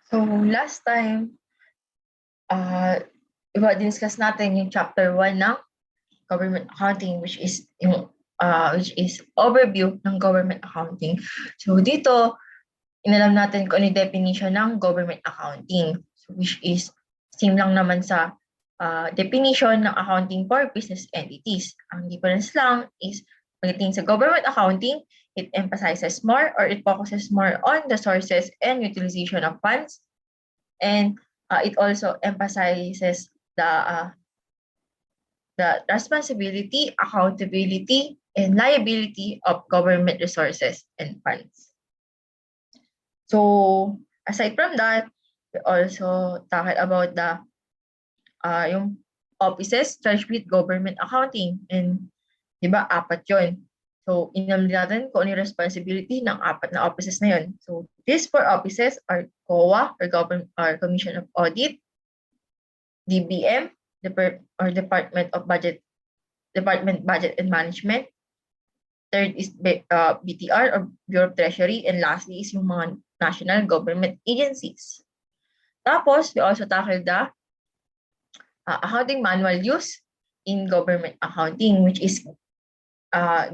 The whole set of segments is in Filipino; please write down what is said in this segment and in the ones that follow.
So last time, uh, discuss natin yung chapter 1 ng government accounting which is overview ng government accounting. So dito, inalam natin kung ano yung definition ng government accounting, so which is same lang naman sa definition ng accounting for business entities. Ang difference lang is pagdating sa government accounting, it emphasizes more or it focuses more on the sources and utilization of funds, and it also emphasizes the responsibility, accountability, and liability of government resources and funds. So aside from that, we also talked about the yung offices charged with government accounting, and di ba apat yun. So inalam natin kung ano yung responsibility ng apat na offices na yun. So these four offices are COA or Commission of Audit, DBM, Department Budget and Management. Third is BTR or Bureau of Treasury, and lastly is yung mga national government agencies. Tapos we also tackled the accounting manual used in government accounting, which is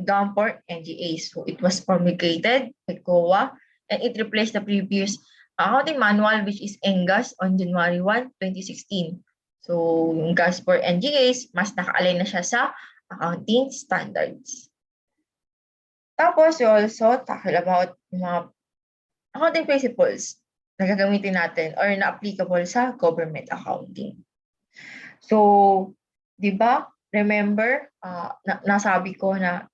GAMPOR NGA. So it was promulgated by COA, and it replaced the previous accounting manual, which is ENGAS, on January 1, 2016. So yung GASPOR NGAs, mas naka-align na siya sa accounting standards. Tapos we also tackle about mga accounting principles na gagamitin natin or na applicable sa government accounting. So, di ba, remember, nasabi ko na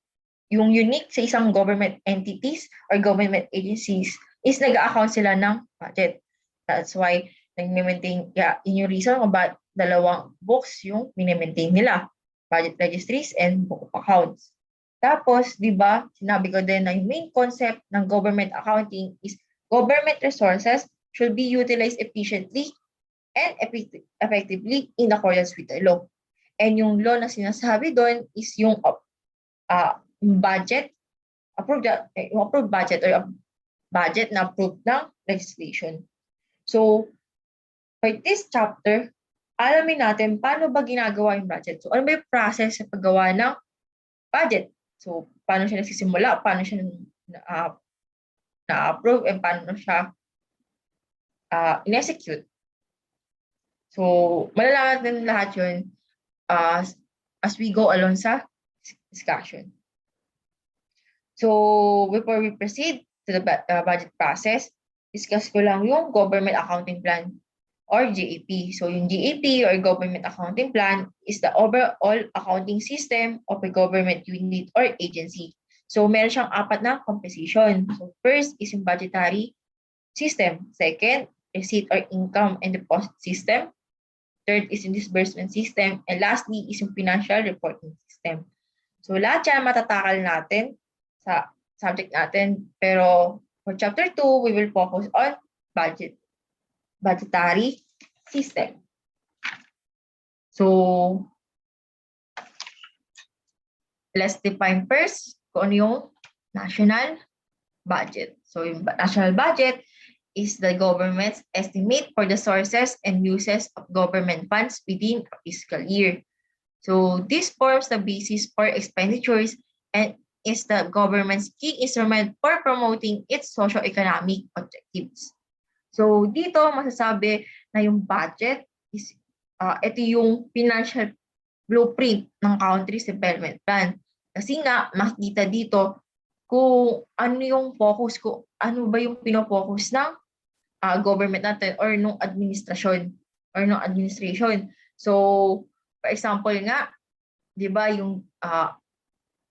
yung unique sa isang government entities or government agencies is nag-account sila ng budget. That's why nag-maintain, yun yung reason kung ba't dalawang books yung mini-maintain nila, budget registries and book of accounts. Tapos, di ba, sinabi ko din na yung main concept ng government accounting is government resources should be utilized efficiently and effectively in accordance with the law. And yung law na sinasabi doon is yung budget, yung approved budget or budget na approved ng legislation. So, for this chapter, alamin natin paano ba ginagawa yung budget. So, ano ba yung process sa paggawa ng budget? So, paano siya nagsisimula, paano siya na-approve, and paano siya in-execute. So, malalaman natin lahat yun as we go along sa discussion. So, before we proceed to the budget process, discuss ko lang yung Government Accounting Plan or GAP. So, yung GAP or Government Accounting Plan is the overall accounting system of a government unit or agency. So, meron siyang apat na composition. So, first is yung budgetary system. Second, receipt or income and deposit system. Third is yung disbursement system. And lastly is yung financial reporting system. So, lahat yan matatakal natin sa subject natin. Pero for chapter 2, we will focus on budgetary system. So, let's define first kung ano yung national budget. So, yung national budget is the government's estimate for the sources and uses of government funds within a fiscal year. So, this forms the basis for expenditures and is the government's key instrument for promoting its socio-economic objectives. So, dito masasabi na yung budget is ito yung financial blueprint ng country's development plan. Kasi nga, makikita dito kung ano yung focus ko, ano ba yung pinofocus ng government natin or nung administration. So, for example nga, di ba yung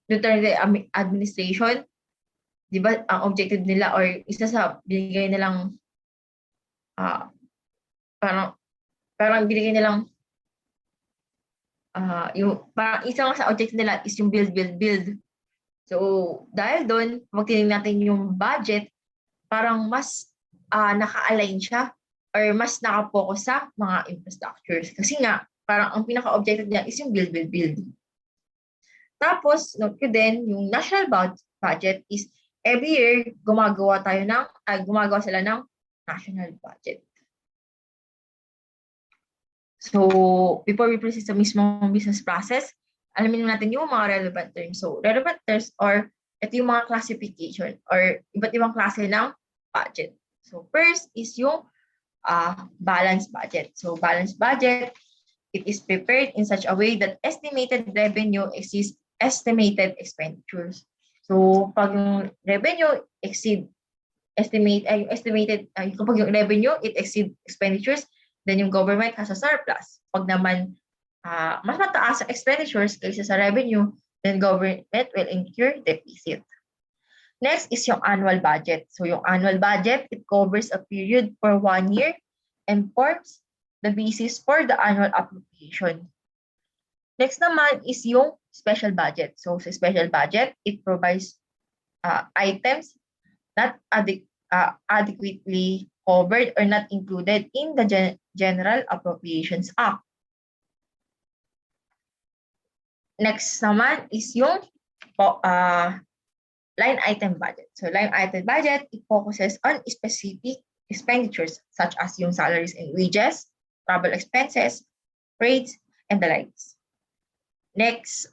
Duterte administration, di ba ang objective nila or isa sa binigay nilang parang binigay nilang yung parang isang sa objective nila is yung build. So, dahil doon, pag tinignan natin yung budget, parang mas naka-align siya or mas naka-focus sa mga infrastructures. Kasi nga, parang ang pinaka-objective niya is yung build. Tapos, note ko din, yung national budget is every year gumagawa sila ng national budget. So, before we proceed sa mismong business process, alamin natin yung mga relevant terms. So, relevant terms or ito yung mga classification or iba't ibang klase ng budget. So, first is yung balanced budget. So, balanced budget, it is prepared in such a way that estimated revenue exceeds estimated expenditures. So, pag yung revenue kapag yung revenue, it exceeds expenditures, then yung government has a surplus. Pag naman mas mataas ang expenditures kaysa sa revenue, then government will incur deficit. Next is yung annual budget. So yung annual budget, it covers a period for 1 year and forms the basis for the annual appropriation. Next naman is yung special budget. So sa special budget, it provides items not adequately covered or not included in the General Appropriations Act. Next naman is yung line item budget. So line item budget, it focuses on specific expenditures such as yung salaries and wages, travel expenses, rates, and the likes. Next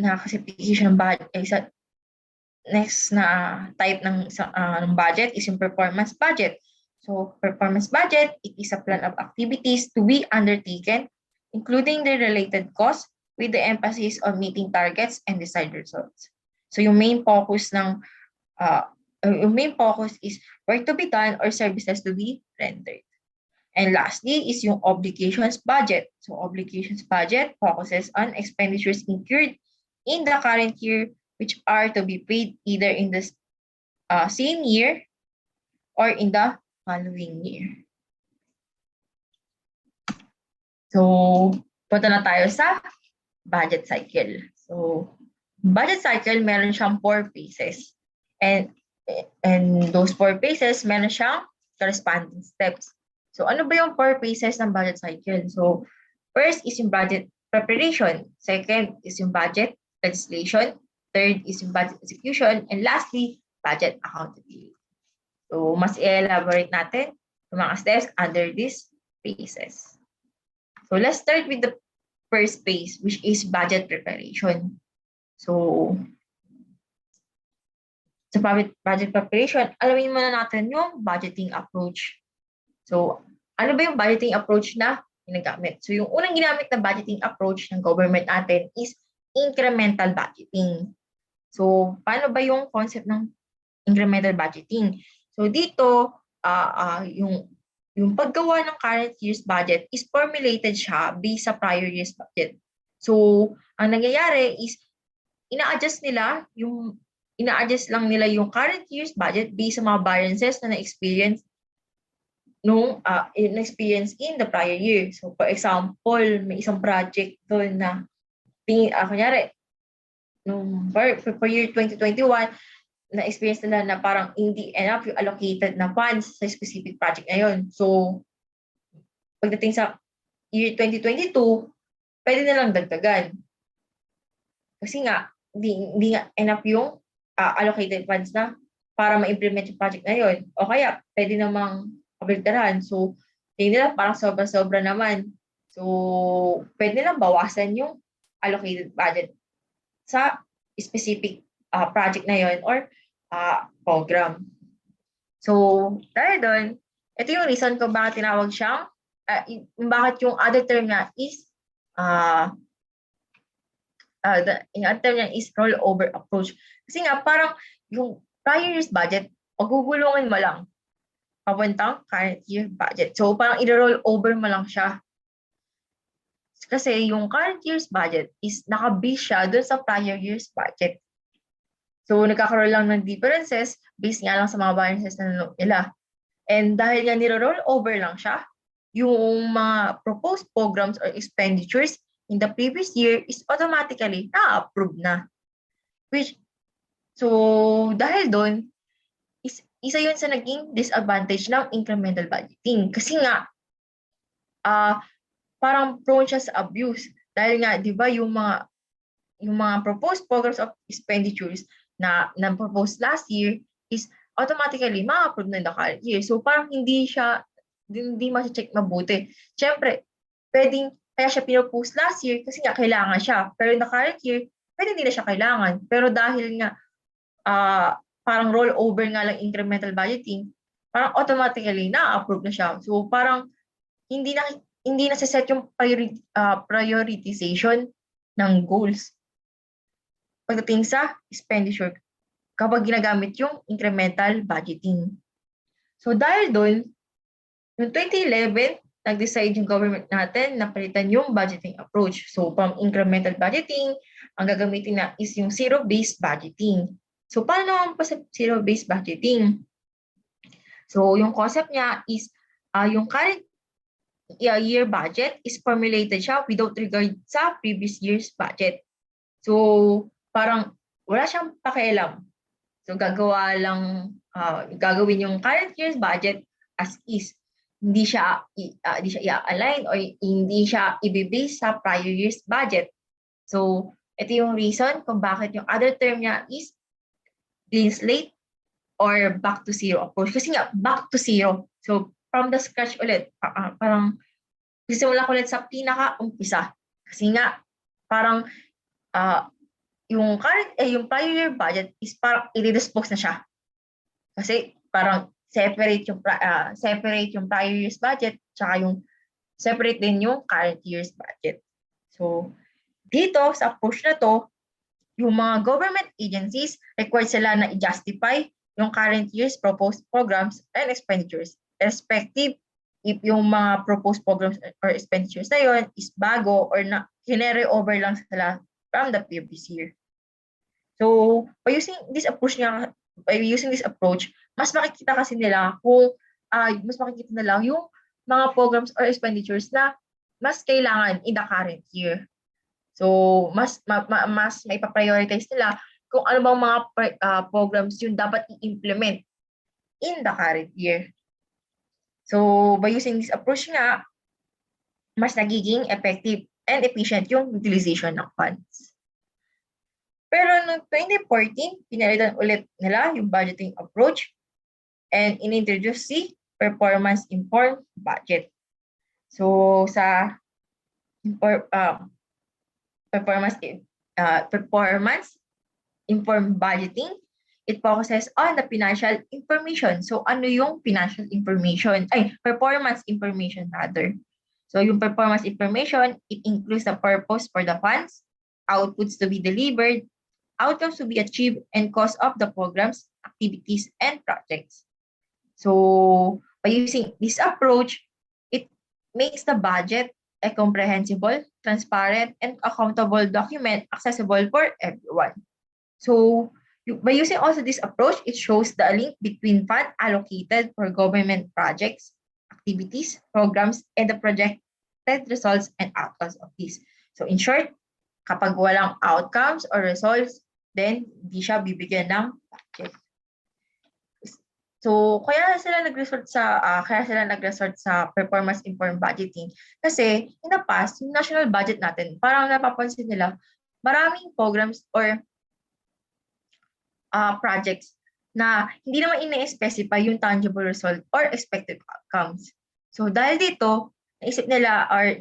na classification ng budget, next na type ng budget is yung performance budget. So performance budget, it is a plan of activities to be undertaken, including the related costs, with the emphasis on meeting targets and desired results. So yung main focus is work to be done or services to be rendered. And lastly is yung obligations budget. So obligations budget focuses on expenditures incurred in the current year which are to be paid either in the same year or in the following year. So, punta na tayo sa budget cycle. So, budget cycle, meron siyang 4 phases. And those 4 phases, meron siyang corresponding steps. So, ano ba yung 4 phases ng budget cycle? So, first is yung budget preparation. Second is yung budget legislation. Third is yung budget execution. And lastly, budget accountability. So, mas i-elaborate natin yung mga steps under these phases. So, let's start with the first phase, which is budget preparation. So, sa budget preparation, alamin muna natin yung budgeting approach. So, ano ba yung budgeting approach na ginagamit? So, yung unang ginamit na budgeting approach ng government natin is incremental budgeting. So, paano ba yung concept ng incremental budgeting? So, dito, yung paggawa ng current year's budget is formulated siya based sa prior year's budget. So, ang nangyayari is, ina-adjust lang nila yung current year's budget based sa mga variances na na-experience in the prior year. So, for example, may isang project doon na, kunyari, for year 2021, na-experience nila na parang hindi enough yung allocated na funds sa specific project na yun. So, pagdating sa year 2022, pwede nilang dagdagan. Kasi nga, hindi nga enough yung allocated funds na para ma-implement yung project na yun. O kaya, pwede namang kabildaran. So, tingin nila parang sobra-sobra naman. So, pwede nilang bawasan yung allocated budget sa specific project na yun or program. So, dahil doon, ito yung reason kung bakit tinawag siyang, bakit yung other term niya is, yung other term niya is rollover approach. Kasi nga, parang yung prior year's budget, magugulungan mo lang papuntang current year budget. So, parang i-roll over mo lang siya. Kasi yung current year's budget is naka-base siya dun sa prior year's budget. So, nagkakaroon lang ng differences based nga lang sa mga variances na nila. And dahil nga niro-roll over lang siya, yung mga proposed programs or expenditures in the previous year is automatically na-approve na. So, dahil doon, isa yun sa naging disadvantage ng incremental budgeting. Kasi nga, parang prone siya sa abuse. Dahil nga, di ba, yung mga proposed programs of expenditures na proposed last year is automatically ma-approve na the current year. So parang hindi ma-check mabuti. Siyempre, kaya siya pinopose last year kasi nga kailangan siya. Pero in the current year, pwede hindi na siya kailangan. Pero dahil nga parang rollover nga lang incremental budgeting, parang automatically na-approve na siya. So parang hindi na set yung prioritization ng goals pagdating sa expenditure kapag ginagamit yung incremental budgeting. So dahil doon, noong 2011, nag-decide yung government natin na palitan yung budgeting approach. So from incremental budgeting, ang gagamitin na is yung zero-based budgeting. So paano naman po sa zero-based budgeting? So yung concept niya is yung current year budget is formulated siya without regard sa previous year's budget. So parang wala siyang pakialam. So gagawin yung current year's budget as is. Hindi siya i-align or hindi siya i-base sa prior year's budget. So ito yung reason kung bakit yung other term niya is clean slate or back to zero approach. Kasi nga, back to zero. So, from the scratch ulit. Parang, sisimula ko ulit sa pinaka-umpisa. Kasi nga, parang, yung prior year budget is parang i-dispose na siya. Kasi, parang, separate yung prior year's budget, tsaka yung separate din yung current year's budget. So, dito, sa approach na to, yung mga government agencies required sila na i-justify yung current year's proposed programs and expenditures, respective if yung mga proposed programs or expenditures na yun is bago or na kinere over lang sila from the previous year. So, by using this approach, mas makikita kasi nila yung mga programs or expenditures na mas kailangan in the current year. So, mas maipa-prioritize nila kung ano bang mga programs yung dapat i-implement in the current year. So, by using this approach nga, mas nagiging effective and efficient yung utilization ng funds. Pero noong 2014, pinalitan ulit nila yung budgeting approach and inintroduce si performance-informed budget. So, sa performance-informed budgeting, it focuses on the financial information. So, ano yung financial information? Performance information rather. So, yung performance information, it includes the purpose for the funds, outputs to be delivered, outcomes to be achieved, and cost of the programs, activities, and projects. So, by using this approach, it makes the budget a comprehensible, transparent, and accountable document accessible for everyone. So, by using also this approach, it shows the link between fund allocated for government projects, activities, programs, and the projected results and outcomes of these. So, in short, kapag walang outcomes or results, then di siya bibigyan ng budget. So, kaya sila nag-resort sa performance-informed budgeting. Kasi, in the past, yung national budget natin, parang napapansin nila, maraming programs or projects na hindi naman ina-specify yung tangible result or expected outcomes. So, dahil dito, naisip nila or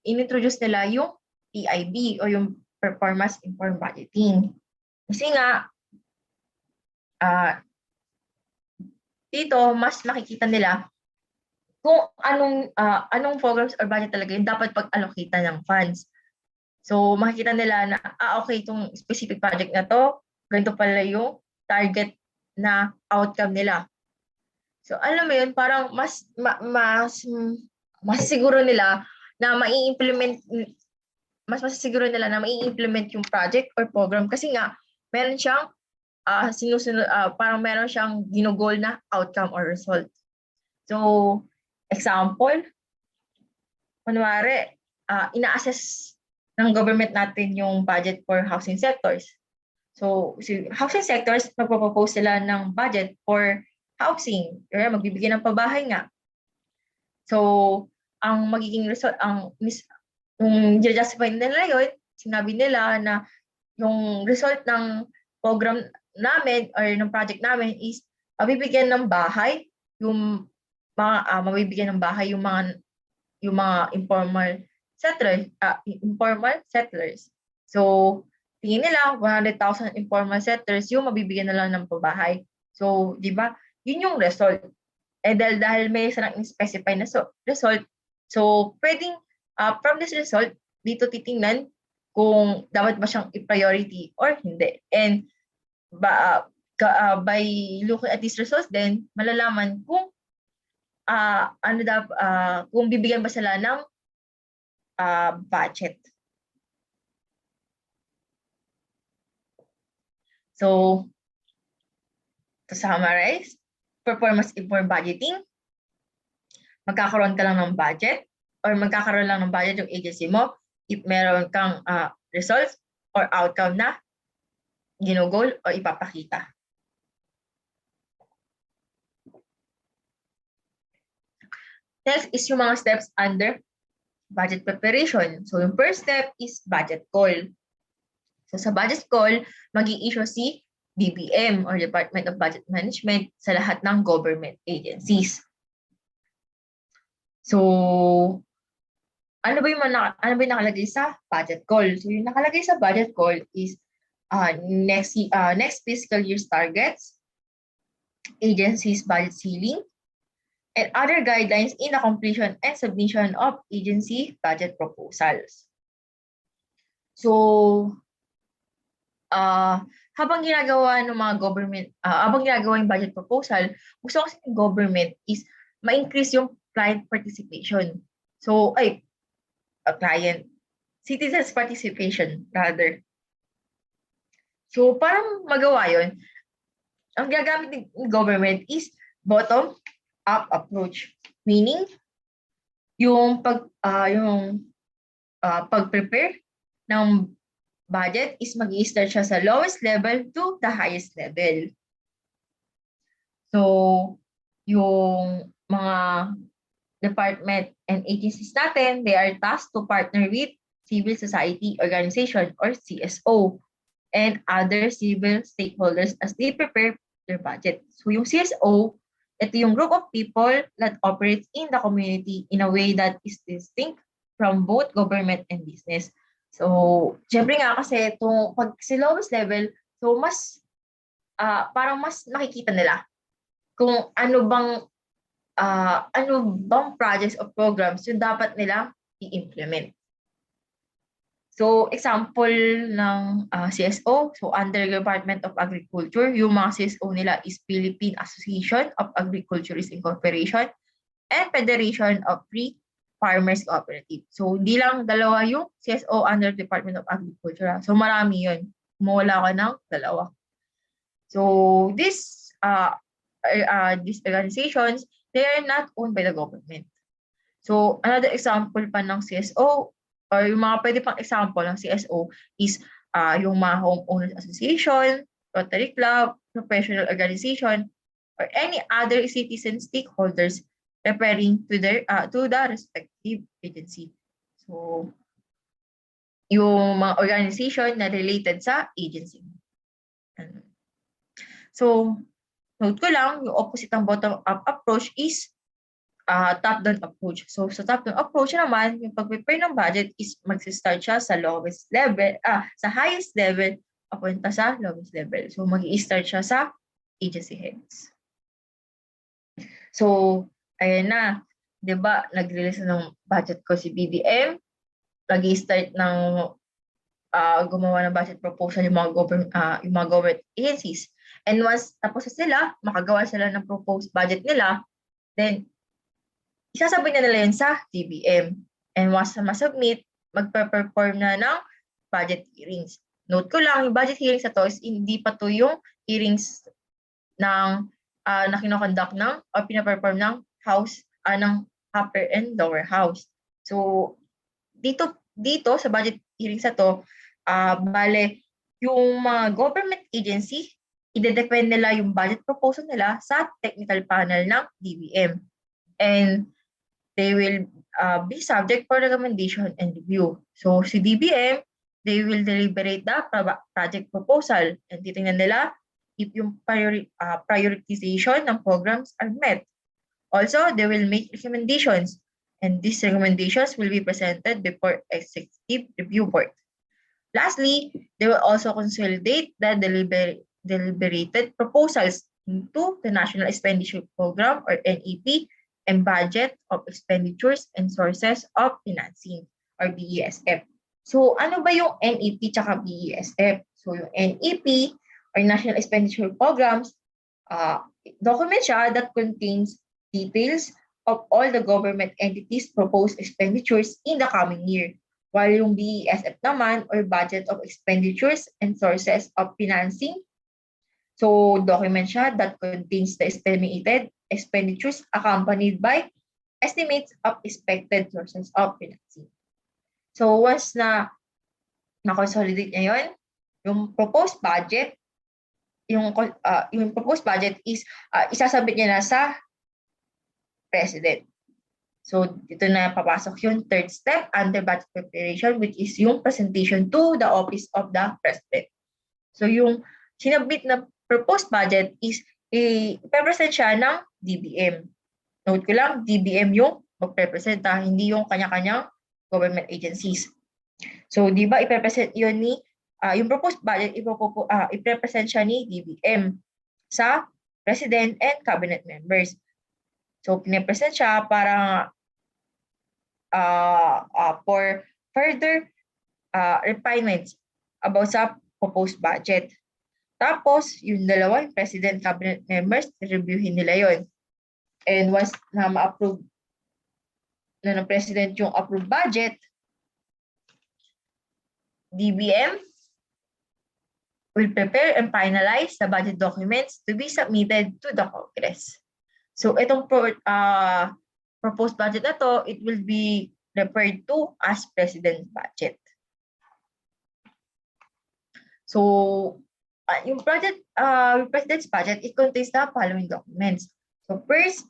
inintroduce nila yung PIB o yung performance-informed budgeting. Kasi nga, dito, mas makikita nila kung anong programs or budget talaga yung dapat pag-allocate ng funds. So, makikita nila na, okay, itong specific project na to, ganito pala yung target na outcome nila. So, alam mo yun, parang mas siguro nila na mai-implement yung project or program kasi nga, meron siyang parang meron siyang ginugol na outcome or result. So, example, kunwari, ina-assess ng government natin yung budget for housing sectors. So, housing sectors, magpapropose sila ng budget for housing. Kaya magbibigay ng pabahay nga. So, ang magiging result, yung justify nila yun, sinabi nila na yung result ng program namin or ng project namin is mabibigyan ng bahay yung mga yung mga informal settlers. So, tingin nila 100,000 informal settlers yung mabibigyan na lang ng pabahay. So, di ba? Yun yung result. Eh dahil may isang specify na result, so pwedeng from this result, dito titingnan kung dapat ba siyang i-priority or hindi. And by looking at these results, then malalaman kung kung bibigyan ba sila ng budget. So, to summarize, performance-informed budgeting, magkakaroon ka lang ng budget or magkakaroon lang ng budget yung agency mo if meron kang results or outcome na ginugol o ipapakita. Next is yung mga steps under budget preparation. So, yung first step is budget call. So, sa budget call, mag-i-issue si DBM or Department of Budget Management sa lahat ng government agencies. So, ano ba yung nakalagay sa budget call? So, yung nakalagay sa budget call is next fiscal year's targets, agency's budget ceiling, and other guidelines in the completion and submission of agency budget proposals. So, habang ginagawa ng mga government, habang ginagawa yung budget proposal, gusto kasi ng government is ma-increase yung client participation. So, citizens participation rather. So, para magawa yun, ang gagamit ng government is bottom-up approach. Meaning, yung pag-prepare ng budget is mag-i-start siya sa lowest level to the highest level. So, yung mga department and agencies natin, they are tasked to partner with civil society organization or CSO and other civil stakeholders as they prepare their budget. So yung CSO, ito yung group of people that operates in the community in a way that is distinct from both government and business. So, syempre nga kasi itong pag sa lowest level, so parang mas nakikita nila kung ano bang projects or programs yung dapat nila i-implement. So, example ng CSO, so under Department of Agriculture, yung mga CSO nila is Philippine Association of Agriculturists Incorporation and Federation of Free Farmers Cooperative. So, hindi lang dalawa yung CSO under Department of Agriculture. So, marami yun. Mawala ka ng dalawa. So, these organizations, they are not owned by the government. So, another example pa ng CSO or yung mga pwede pang example ng CSO is yung mga homeowners association, Rotary Club, professional organization, or any other citizen stakeholders referring to the respective agency. So, yung mga organization na related sa agency. So, note ko lang, yung opposite ng bottom-up approach is top-down approach. So, sa top-down approach naman, yung pag-prepare ng budget is mag-start siya sa lowest level, sa highest level, papunta sa lowest level. So, mag-i-start siya sa agency heads. So, ayan na. Diba, nag-release ng budget ko si BBM. Nag-i-start ng gumawa ng budget proposal yung mga government agencies. And once tapos na sila, makagawa sila ng proposed budget nila, then isasabay na nila yun sa DBM. And once na masubmit, magpa-perform na ng budget hearings. Note ko lang, yung budget hearings na to is hindi pa to yung hearings na kinoconduct ng o pinaperform ng House, ng upper and lower house. So, dito sa budget hearings na to, bale, yung mga government agency, ide-depend nila yung budget proposal nila sa technical panel ng DBM. And they will be subject for recommendation and review. So, si DBM, they will deliberate the project proposal and titingnan nila if yung prioritization ng programs are met. Also, they will make recommendations and these recommendations will be presented before Executive Review Board. Lastly, they will also consolidate the deliberated proposals into the National Expenditure Program or NEP and Budget of Expenditures and Sources of Financing or BESF. So ano ba yung NEP tsaka BESF? So yung NEP or National Expenditure Programs, document siya that contains details of all the government entities' proposed expenditures in the coming year. While yung BESF naman or Budget of Expenditures and Sources of Financing, so document siya that contains the estimated expenditures accompanied by estimates of expected sources of financing. So once na na-consolidate niya yun, yung proposed budget, yung proposed budget is isasabit niya na sa President. So dito na papasok yung third step under budget preparation, which is yung presentation to the office of the President. So yung sinabit na proposed budget is ipepresent siya ng DBM. Note ko lang, DBM yung magpe-present, hindi yung kanya-kanyang government agencies. So di ba ipepresent yun ni yung proposed budget ipepresent siya ni DBM sa President and Cabinet members. So pinipresent siya para for further refinements about sa proposed budget. Tapos, yung dalawa, yung President Cabinet members, reviewin nila yon. And once na ma-approve na ng President yung approved budget, DBM will prepare and finalize the budget documents to be submitted to the Congress. So, itong proposed budget na to, it will be referred to as President's budget. So, yung President's budget, it contains the following documents. So first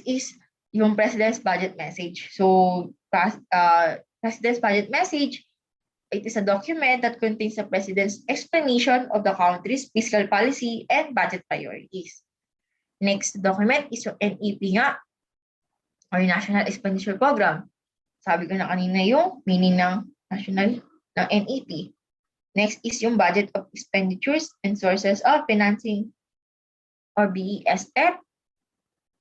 is yung President's budget message. So President's budget message, it is a document that contains the President's explanation of the country's fiscal policy and budget priorities. Next document is yung NEP nga, or National Expenditure Program. Sabi ko na kanina yung meaning ng national ng NEP. Next is yung Budget of Expenditures and Sources of Financing or BESF.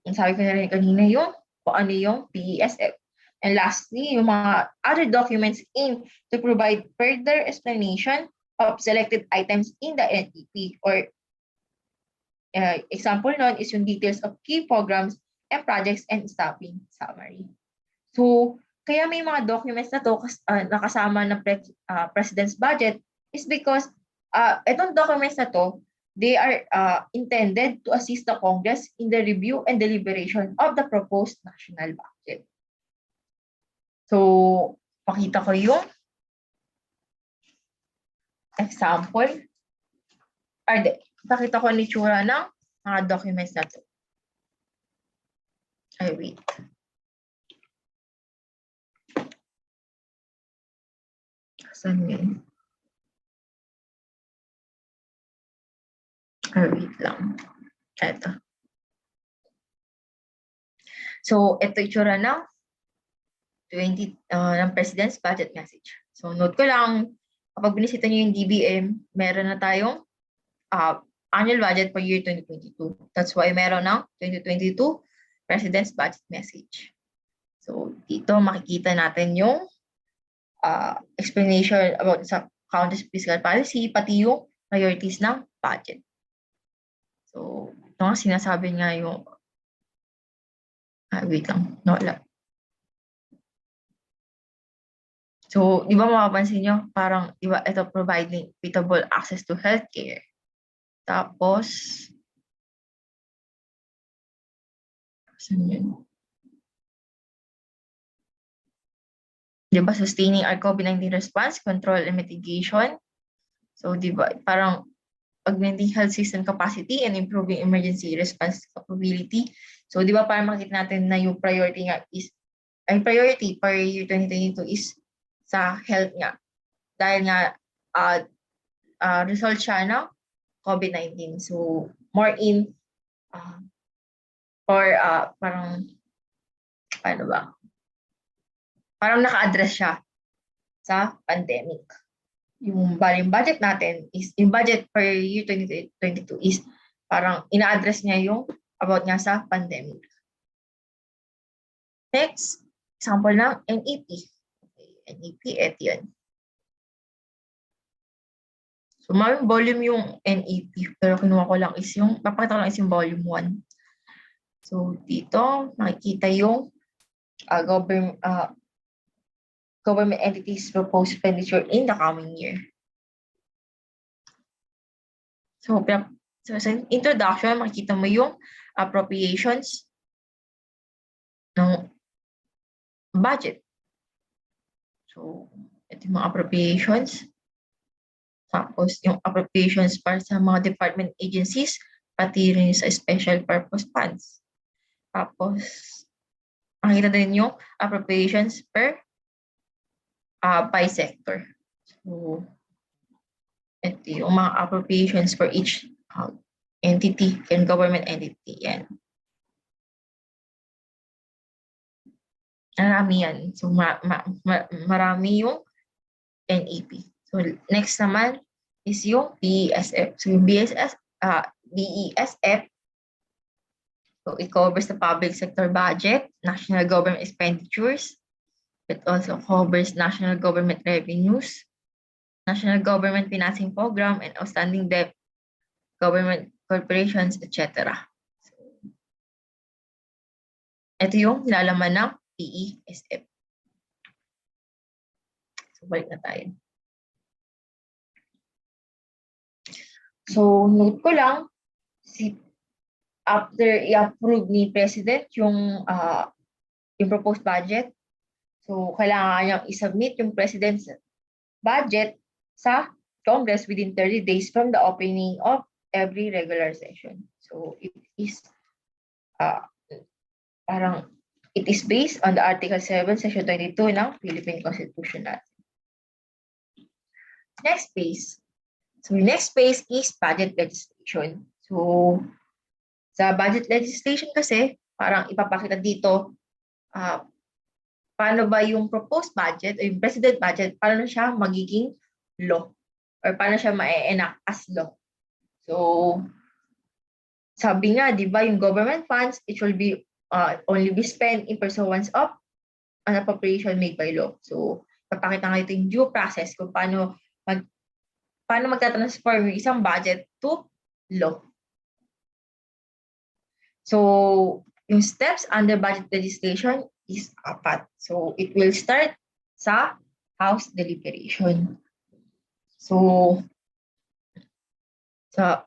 And sabi ko na rin kanina yung kung ano yung BESF. And lastly, yung mga other documents aimed to provide further explanation of selected items in the NEP or example nun is yung details of key programs and projects and staffing summary. So, kaya may mga documents na to nakasama ng President's budget is because itong documents na to, they are intended to assist the Congress in the review and deliberation of the proposed national budget. So, pakita ko yung example. Pakita ko ni tsura ng mga documents na to. Wait. Saan yun? Wait lang. Ito. So, ito itsura ng ng President's Budget Message. So, note ko lang, kapag binisita niyo yung DBM, meron na tayong annual budget for year 2022. That's why meron ng 2022 President's Budget Message. So, dito makikita natin yung explanation about sa country's fiscal policy, pati yung priorities ng budget. So, ito nga sinasabi nga yung wait lang, wala. So, di ba mapapansin nyo, parang, di ba, ito providing equitable access to healthcare. Tapos, saan yun? Di ba, sustaining our COVID-19 response, control, and mitigation. So, di ba, parang augmenting health system capacity and improving emergency response capability. So, di ba, parang makikita natin na yung priority nga is, ang priority for year 2022 is sa health nga. Dahil nga, result siya ng COVID-19. So, more in or parang, paano ba? Parang naka-address siya sa pandemic. Yung budget natin is, yung budget for year 2022 is parang ina-address niya yung about nga sa pandemic. Next, example ng NEP. Okay, NEP, eto yun. So, maraming volume yung NEP, pero kinuha ko lang is yung, papakita ko lang is yung volume 1. So, dito, makikita yung government entities proposed expenditure in the coming year. So, sa introduction, makikita mo yung appropriations ng budget. So, ito yung mga appropriations. Tapos, yung appropriations para sa mga department agencies, pati rin sa special purpose funds. Tapos, makikita din yung appropriations per by sector. So, ito yung mga appropriations for each entity and government entity. Yan. Marami yan. So, marami yung NEP. So, next naman is yung BESF. So, yung BESF, so it covers the public sector budget, national government expenditures. It also covers national government revenues, national government financing program, and outstanding debt, government corporations, etc. So, ito yung nilalaman ng BESF. So, balik na tayo. So, note ko lang, after i-approve ni President yung proposed budget, so kailangan niyang i-submit yung President's budget sa Congress within 30 days from the opening of every regular session. So, it is it is based on the Article 7, Section 22 ng Philippine Constitution natin. Next phase. So, the next phase is budget legislation. So, sa budget legislation kasi, parang ipapakita dito, paano ba yung proposed budget o yung president budget, paano siya magiging law or paano siya ma-enact as law. So, sabi nga, di ba, yung government funds, it will be only be spent in pursuance of an appropriation made by law. So, papakita nga ito yung due process kung paano magtatransform yung isang budget to law. So, yung steps under budget legislation is 4. So, it will start sa House deliberation. So, sa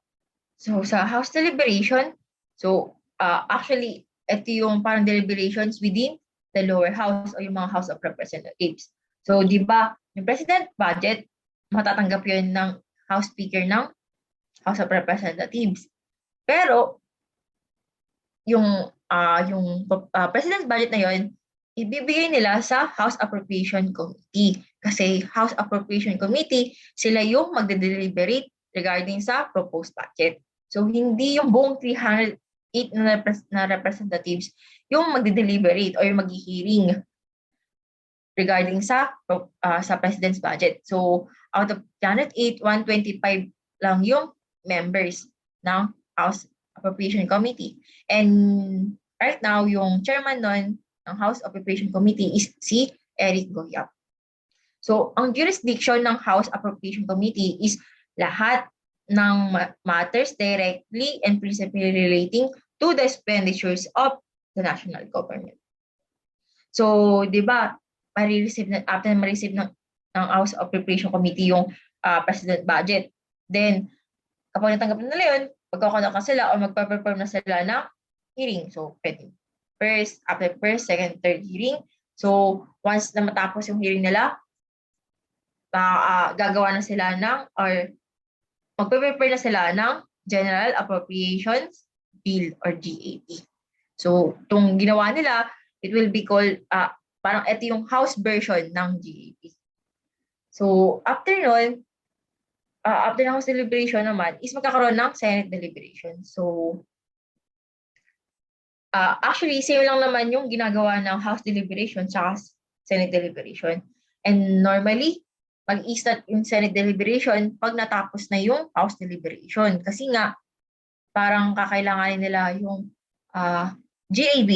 House deliberation, so actually, ito yung parang deliberations within the lower house o yung mga House of Representatives. So, di ba, yung President budget, matatanggap yun ng House Speaker ng House of Representatives. Pero, yung President's budget na yun, ibibigay nila sa House Appropriation Committee. Kasi House Appropriation Committee, sila yung magde-deliberate regarding sa proposed budget. So, hindi yung buong 308 na representatives yung magde-deliberate or yung mag-hearing regarding sa President's budget. So, out of 308, 125 lang yung members ng House Appropriation Committee. And right now, yung chairman nun ng House Appropriation Committee is si Eric Goyap. So, ang jurisdiction ng House Appropriation Committee is lahat ng matters directly and principally relating to the expenditures of the national government. So, di ba, after ma-receive ng House Appropriation Committee yung President budget, then, kapag natanggap na nila yun, magkakadaka sila o magpa-perform na sila ng hearing. So, after first, second, third hearing. So, once na matapos yung hearing nila, gagawa na sila or magpe-prepare na sila ng General Appropriations Bill or GAB. So, itong ginawa nila, it will be called, parang ito yung House version ng GAB. So, after nun, after ng House deliberation naman, is magkakaroon ng Senate deliberation. So, Actually, same lang naman yung ginagawa ng House deliberation sa Senate deliberation. And normally, mag-i-start yung Senate deliberation pag natapos na yung House deliberation. Kasi nga, parang kakailanganin nila yung GAB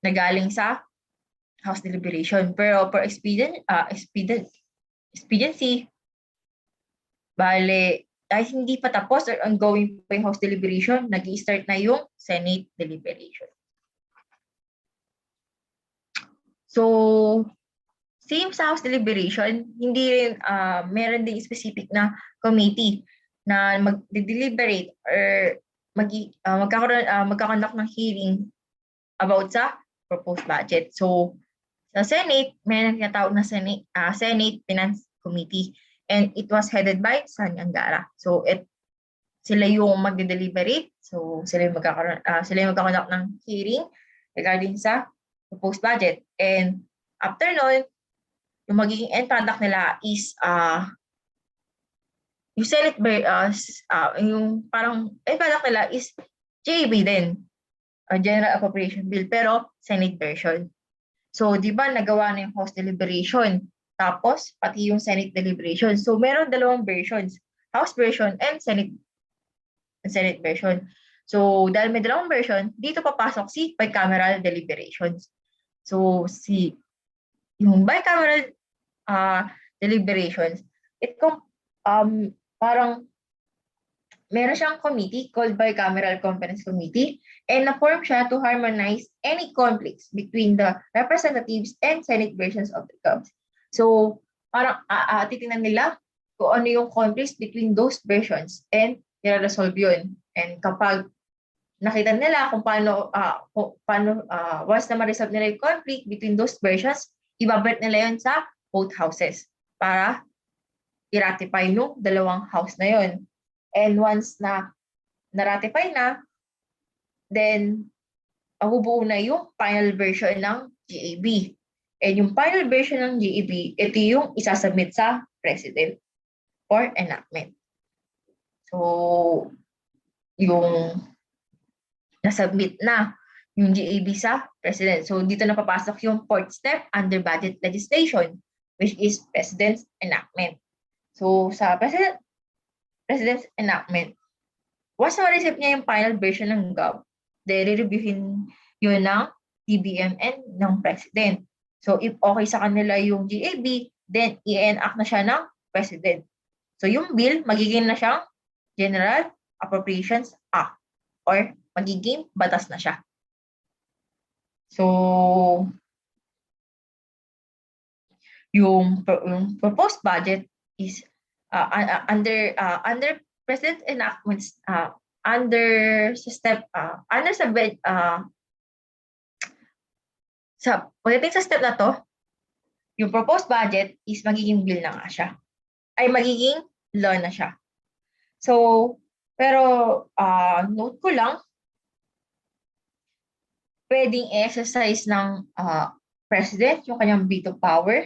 na galing sa House deliberation. Pero per expediency, bale, dahil hindi pa tapos or ongoing pa yung House deliberation, nag-i-start na yung Senate deliberation. So, same sa House deliberation, hindi rin, meron din specific na committee na mag-deliberate or magkakonduct ng hearing about sa proposed budget. So, sa Senate, meron tinatawag na Senate Finance Committee, and it was headed by Sani Angara. So, sila yung magde-deliberate. So, sila yung magkakonduct ng hearing regarding sa proposed budget. And after nun, yung magiging end product nila is yung Senate yung parang end product nila is JB din, General Appropriation Bill, pero Senate version. So, di ba nagawa na yung House deliberation, tapos pati yung Senate deliberation. So, meron dalawang versions, House version and Senate version. So, dahil may dalawang version, dito papasok si bicameral deliberations. So, yung bicameral deliberations, parang meron siyang committee called Bicameral Conference Committee, and na-form siya to harmonize any conflicts between the representatives and Senate versions of the GOVs. So, parang titingnan nila kung ano yung conflicts between those versions and nire-resolve yun. And kapag nakita nila kung paano once na ma-resolve nila yung conflict between those versions, ibabalik nila yun sa both houses para i-ratify yung dalawang house na yun. And once na na-ratify na, then bubuo na yung final version ng GAB. And yung final version ng GAB, ito yung isasubmit sa President for enactment. So, yung nasubmit na yung GAB sa President. So, dito na papasok yung fourth step under budget legislation, which is President's enactment. So, sa President's enactment, once ma-receive niya yung final version ng GOV, re-reviewin yun ng TBMN ng President. So, if okay sa kanila yung GAB, then i-enact na siya ng President. So, yung bill, magiging na siyang General Appropriations Act or magiging batas na siya. So, yung proposed budget is under President enactments pagdating sa step na to, yung proposed budget is magiging bill na nga siya. Ay magiging law na siya. So, pero note ko lang, pwedeng exercise ng President yung kanyang veto power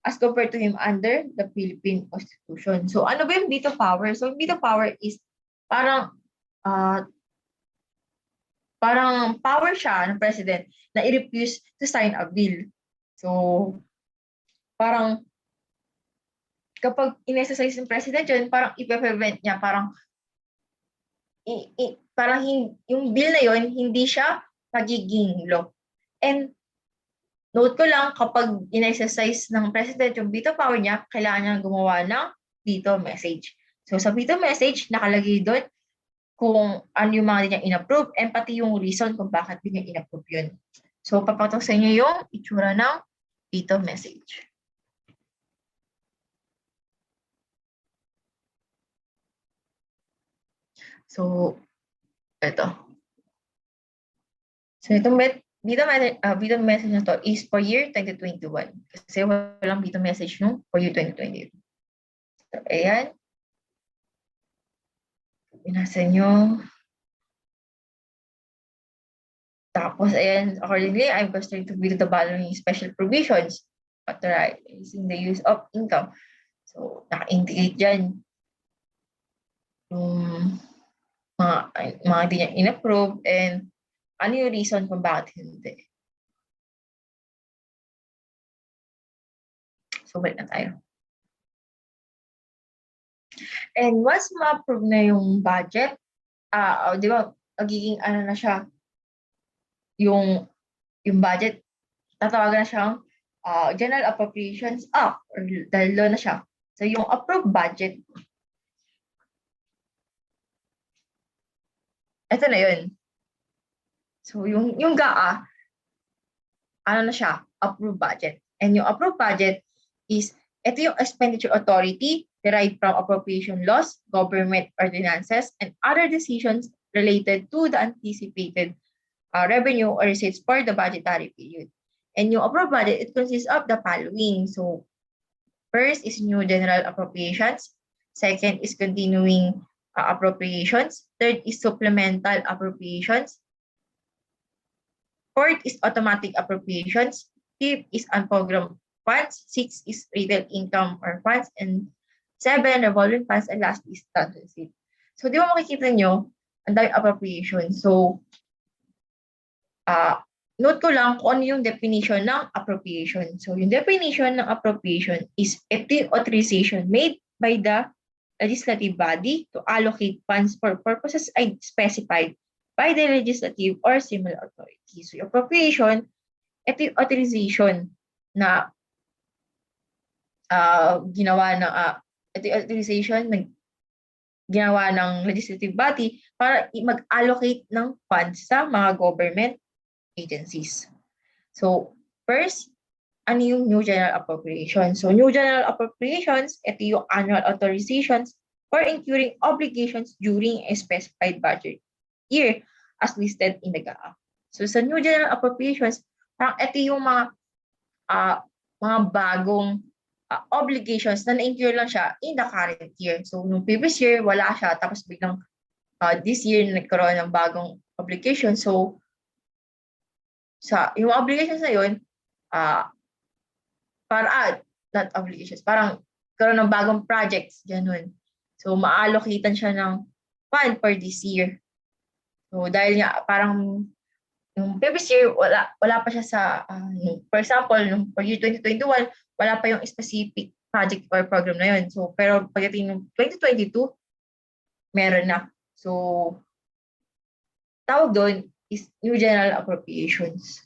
as compared to him under the Philippine Constitution. So, ano ba yung veto power? So, yung veto power is parang power siya ng President na i-refuse to sign a bill. So, parang kapag in-exercise ng President yun, parang i-prevent niya, parang yung bill na yun, hindi siya magiging law. And note ko lang, kapag in-exercise ng President yung veto power niya, kailangan niya gumawa ng veto message. So sa veto message, nakalagay doon kung ano yung mga niya in-approve and pati yung reason kung bakit niya in-approve yun. So papatok sa inyo yung itsura ng veto message. So, ito. So itong veto message na to is for year 2021. Kasi walang veto message no for year 2020. So, ayan. Binasa nyo. Tapos, ayan, accordingly, I'm constrained to veto the following special provisions authorizing the use of income. So, naka-indicate dyan yung mga di niya in-approve and Ano yung reason kung bakit hindi? So, balik na tayo. And once ma-approve na yung budget, di ba, magiging ano na siya, yung budget, tatawagan na siyang General Appropriations Act or dahil law na siya. So, yung approved budget, ito na yun. So, yung GAA, ano na siya, approved budget. And yung approved budget is, ito yung expenditure authority derived from appropriation laws, government ordinances, and other decisions related to the anticipated revenue or receipts for the budgetary period. And yung approved budget, it consists of the following. So, first is new general appropriations. Second is continuing appropriations. Third is supplemental appropriations. Fourth is automatic appropriations. Fifth is unprogrammed funds. Six is retail income or funds. And seven, revolving funds. And last is standard receipt. So, di ba makikita nyo, ang daming appropriation. So, note ko lang kung ano yung definition ng appropriation. So, yung definition ng appropriation is ito yung authorization made by the legislative body to allocate funds for purposes specified by the legislative or similar authority. So, yung appropriation, ito yung authorization na ginawa ng ito yung authorization na ginawa ng legislative body para mag-allocate ng funds sa mga government agencies. So, first, ano yung new general appropriations? So, new general appropriations, ito yung annual authorizations for incurring obligations during a specified budget year as listed in the GAA. So, sa new general appropriations, parang ito yung mga bagong obligations na na-incur lang siya in the current year. So, nung previous year, wala siya. Tapos biglang this year, nagkaroon ng bagong obligation. So, yung obligations na yun, not obligations, parang karoon ng bagong projects, ganun. So, ma-allocatean siya ng fund for this year. So, dahil nga, parang yung previous year, wala pa siya sa, for example, for year 2021, wala pa yung specific project or program na yun. So, pero pagdating ng 2022, meron na. So, tawag doon is new general appropriations.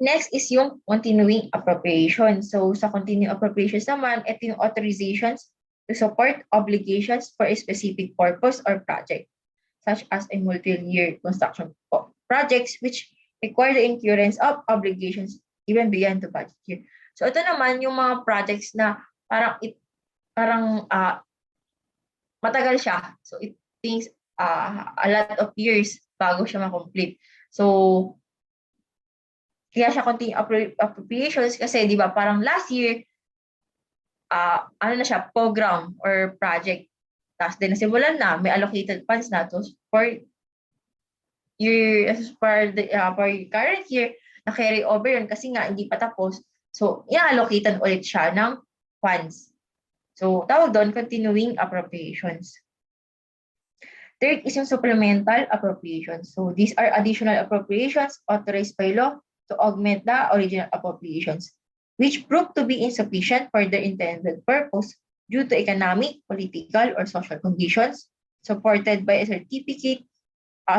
Next is yung continuing appropriations. So, sa continuing appropriations naman, ito yung authorizations to support obligations for a specific purpose or project, such as a multi-year construction projects which require the incurrence of obligations even beyond the budget year. So, ito naman yung mga projects na parang matagal siya. So, it takes a lot of years bago siya ma-complete. So, kaya siya continuing appropriations kasi, di ba, parang last year, ano na siya, program or project. Tapos din nasimulan na, may allocated funds na to for current year, na-carry over yun kasi nga hindi pa tapos. So, i-allocated ulit siya ng funds. So, tawag doon, continuing appropriations. Third is yung supplemental appropriations. So, these are additional appropriations authorized by law to augment the original appropriations, which prove to be insufficient for their intended purpose due to economic, political, or social conditions, supported by a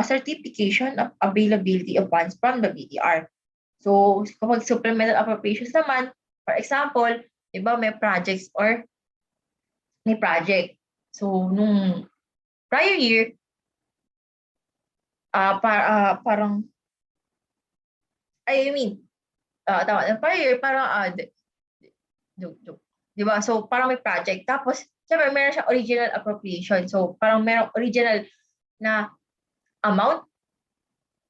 certification of availability of funds from the BDR. So, kapag supplemental appropriations naman, for example, di ba may projects or may project. So, nung prior year, parang, prior year, parang, di ba? So, parang may project. Tapos, syempre, meron siya original appropriation. So, parang merong original na amount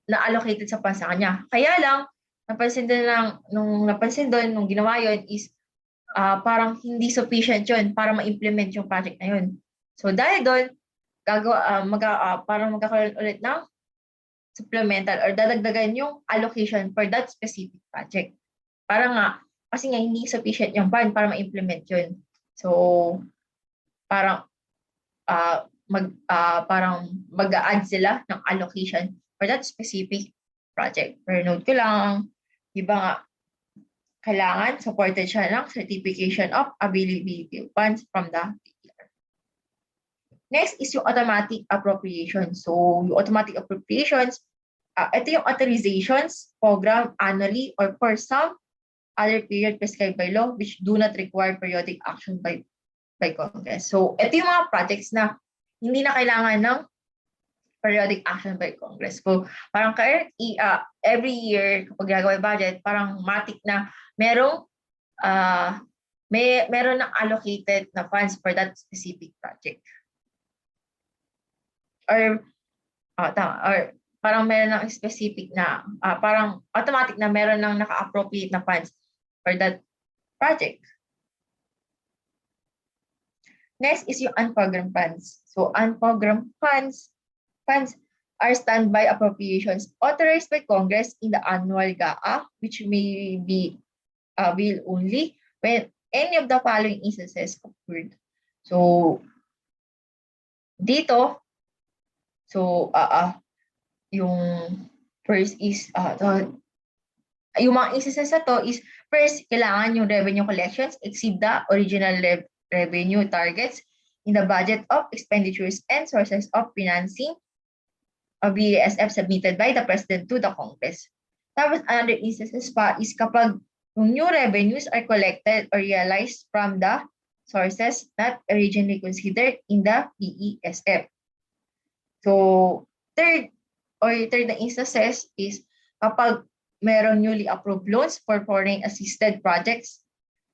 na allocated sa pansa kanya. Kaya lang, napansin doon, nung ginawa yun is parang hindi sufficient yun para ma-implement yung project na yun. So, dahil doon, parang magkakaroon ulit ng supplemental or dadagdagan yung allocation for that specific project. Para nga, kasi nga hindi sufficient yung fund para ma-implement yun. So, parang parang mag-a-add sila ng allocation for that specific project. Pero note ko lang, iba nga, kailangan supported siya ng certification of availability of funds from the DTR. Next is yung automatic appropriation. So, yung automatic appropriations, ito yung authorizations program annually or for some other period prescribed by law which do not require periodic action by Congress. So, ito yung mga projects na hindi na kailangan ng periodic action by Congress. So, parang every year, kapag gagawa yung budget, parang matik na meron ng allocated na funds for that specific project. Or parang meron ng specific na, parang automatic na meron ng naka-appropriate na funds for that project. Next is yung unprogrammed funds. So, unprogrammed funds are standby appropriations authorized by Congress in the annual GAA, which may be bill only when any of the following instances occurred. So, dito, yung first is, yung mga instances na to is, first, kailangan yung revenue collections exceed the original revenue targets in the budget of expenditures and sources of financing of BASF submitted by the President to the Congress. Tapos, another instances pa is kapag yung new revenues are collected or realized from the sources not originally considered in the BESF. So, third na instances is kapag meron newly approved loans for foreign assisted projects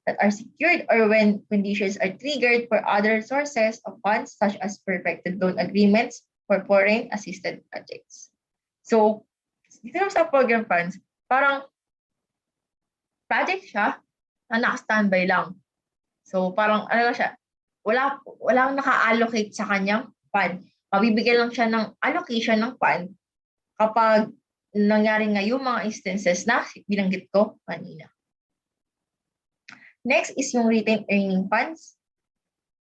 that are secured or when conditions are triggered for other sources of funds such as perfected loan agreements for foreign assisted projects. So, dito sa program funds, parang project siya na naka-standby lang. So, parang ano siya, walang naka-allocate sa kanyang fund. Mabibigyan lang siya ng allocation ng fund kapag nangyari nga yung mga instances na binanggit ko kanina. Next is yung retained earning funds.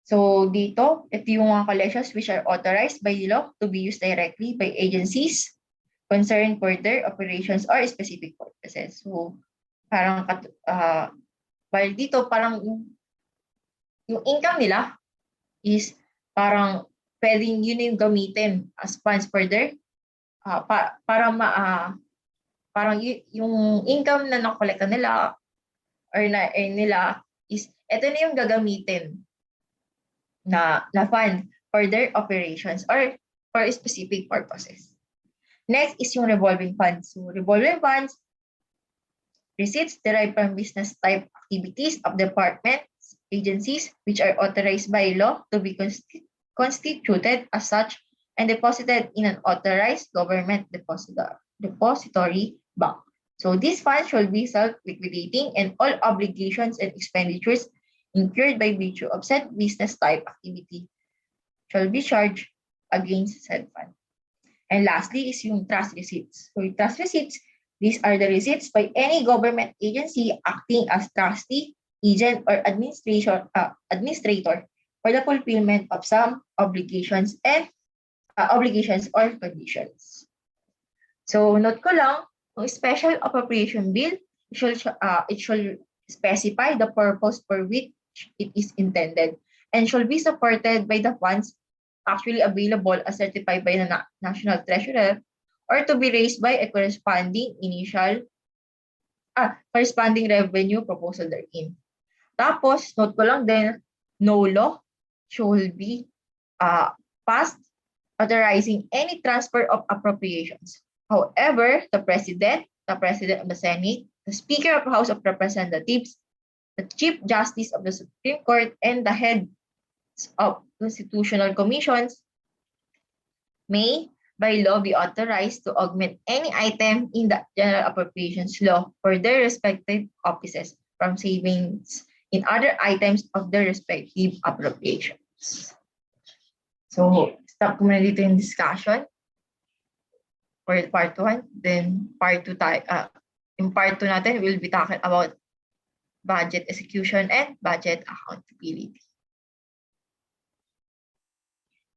So dito, ito yung mga collections which are authorized by law to be used directly by agencies concerned for their operations or specific purposes. So parang, while dito, parang yung income nila is parang pwedeng yun yung gamitin as funds for their, parang yung income na nakolekta nila or na-earn nila is, ito na yung gagamitin na fund for their operations or for specific purposes. Next is yung revolving funds. So revolving funds, receipts derived from business type activities of departments, agencies, which are authorized by law to be constituted as such and deposited in an authorized government depository bank. So these funds shall be self-liquidating and all obligations and expenditures incurred by virtue of said business type activity shall be charged against said fund. And lastly is yung trust receipts. So yung trust receipts, these are the receipts by any government agency acting as trustee, agent, or administrator for the fulfillment of some obligations or conditions. So note ko lang, yung special appropriation bill, it shall specify the purpose for which it is intended and shall be supported by the funds actually available as certified by the National Treasurer or to be raised by a corresponding revenue proposal therein. Tapos, note ko lang din, no law should be passed authorizing any transfer of appropriations. However, the President of the Senate, the Speaker of the House of Representatives, the Chief Justice of the Supreme Court, and the heads of constitutional commissions may, by law, be authorized to augment any item in the General Appropriations Law for their respective offices from savings in other items of their respective appropriations. So, stop ko muna dito yung discussion for part 1. Then, part 2 in part 2 natin, we'll be talking about budget execution and budget accountability.